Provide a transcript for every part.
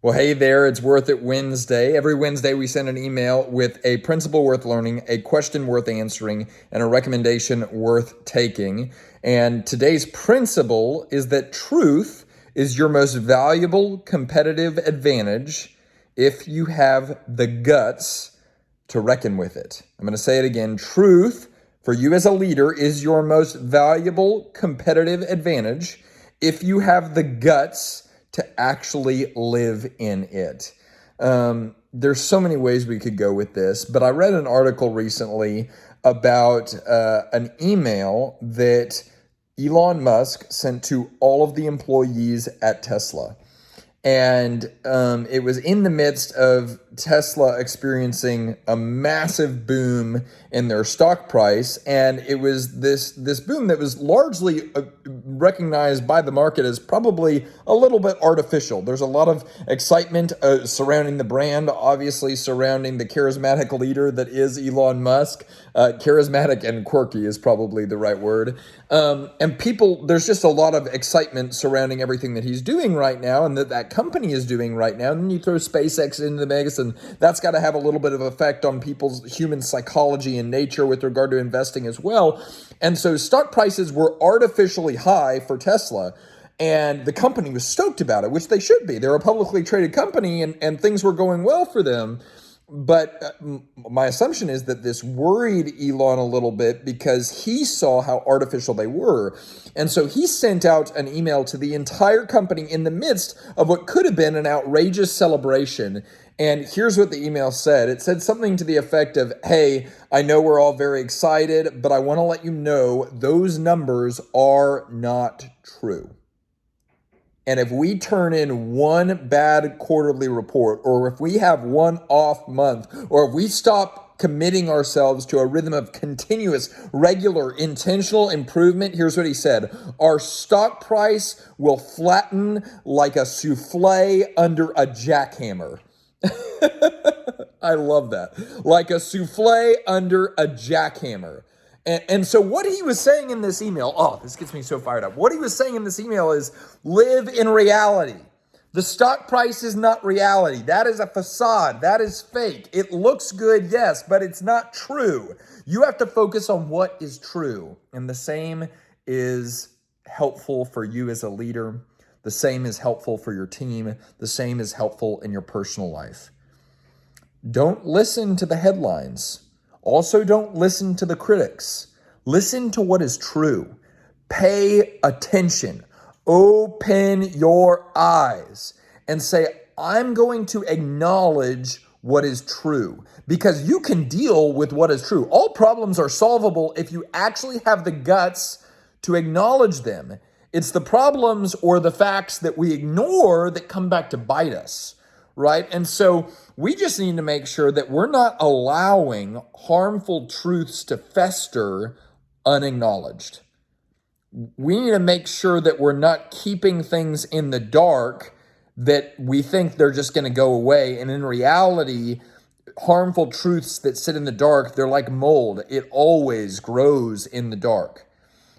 Well, hey there, it's Worth It Wednesday. Every Wednesday, we send an email with a principle worth learning, a question worth answering, and a recommendation worth taking. And today's principle is that truth is your most valuable competitive advantage if you have the guts to reckon with it. I'm going to say it again. Truth for you as a leader is your most valuable competitive advantage if you have the guts to actually live in it. There's so many ways we could go with this, but I read an article recently about an email that Elon Musk sent to all of the employees at Tesla. And it was in the midst of Tesla experiencing a massive boom in their stock price. And it was this boom that was largely recognized by the market as probably a little bit artificial. There's a lot of excitement surrounding the brand, obviously surrounding the charismatic leader that is Elon Musk. Charismatic and quirky is probably the right word. And people, there's just a lot of excitement surrounding everything that he's doing right now and that company is doing right now. And then you throw SpaceX into the mix, and that's got to have a little bit of effect on people's human psychology and nature with regard to investing as well. And so stock prices were artificially high for Tesla. And the company was stoked about it, which they should be. They're a publicly traded company, and things were going well for them. But my assumption is that this worried Elon a little bit because he saw how artificial they were. And so he sent out an email to the entire company in the midst of what could have been an outrageous celebration. And here's what the email said. It said something to the effect of, hey, I know we're all very excited, but I want to let you know those numbers are not true. And if we turn in one bad quarterly report, or if we have one off month, or if we stop committing ourselves to a rhythm of continuous, regular, intentional improvement, here's what he said. Our stock price will flatten like a souffle under a jackhammer. I love that. Like a souffle under a jackhammer. And so what he was saying in this email, this gets me so fired up. What he was saying in this email is live in reality. The stock price is not reality. That is a facade. That is fake. It looks good, yes, but it's not true. You have to focus on what is true. And the same is helpful for you as a leader. The same is helpful for your team. The same is helpful in your personal life. Don't listen to the headlines. Also, don't listen to the critics. Listen to what is true. Pay attention. Open your eyes and say, I'm going to acknowledge what is true, because you can deal with what is true. All problems are solvable if you actually have the guts to acknowledge them. It's the problems or the facts that we ignore that come back to bite us. Right? And so we just need to make sure that we're not allowing harmful truths to fester unacknowledged. We need to make sure that we're not keeping things in the dark that we think they're just going to go away. And in reality, harmful truths that sit in the dark, they're like mold. It always grows in the dark.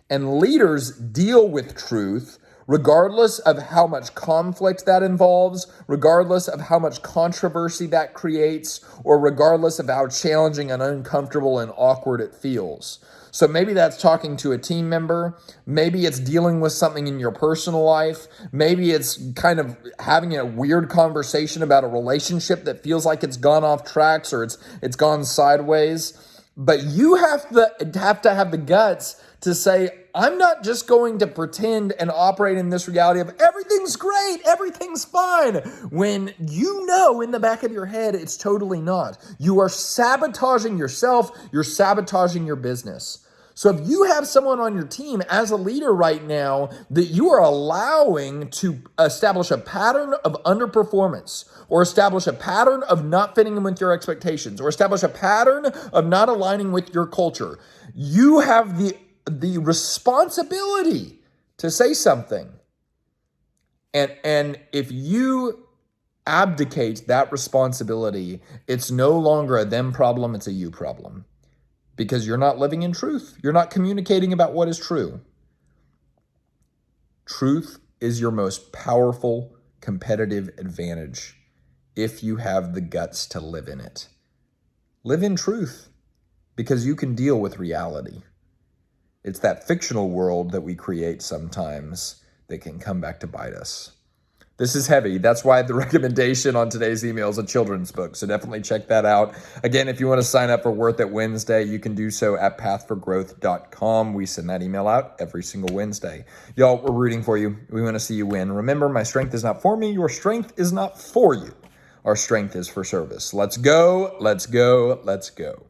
And leaders deal with truth regardless of how much conflict that involves, regardless of how much controversy that creates, or regardless of how challenging and uncomfortable and awkward it feels. So maybe that's talking to a team member. Maybe it's dealing with something in your personal life. Maybe it's kind of having a weird conversation about a relationship that feels like it's gone off tracks or it's gone sideways. But you have to have the guts to say, I'm not just going to pretend and operate in this reality of everything's great, everything's fine, when you know in the back of your head it's totally not. You are sabotaging yourself, you're sabotaging your business. So if you have someone on your team as a leader right now that you are allowing to establish a pattern of underperformance, or establish a pattern of not fitting in with your expectations, or establish a pattern of not aligning with your culture, you have the responsibility to say something. And if you abdicate that responsibility, it's no longer a them problem, it's a you problem. Because you're not living in truth. You're not communicating about what is true. Truth is your most powerful competitive advantage if you have the guts to live in it. Live in truth, because you can deal with reality. It's that fictional world that we create sometimes that can come back to bite us. This is heavy. That's why the recommendation on today's email is a children's book. So definitely check that out. Again, if you want to sign up for Worth It Wednesday, you can do so at pathforgrowth.com. We send that email out every single Wednesday. Y'all, we're rooting for you. We want to see you win. Remember, my strength is not for me. Your strength is not for you. Our strength is for service. Let's go. Let's go. Let's go.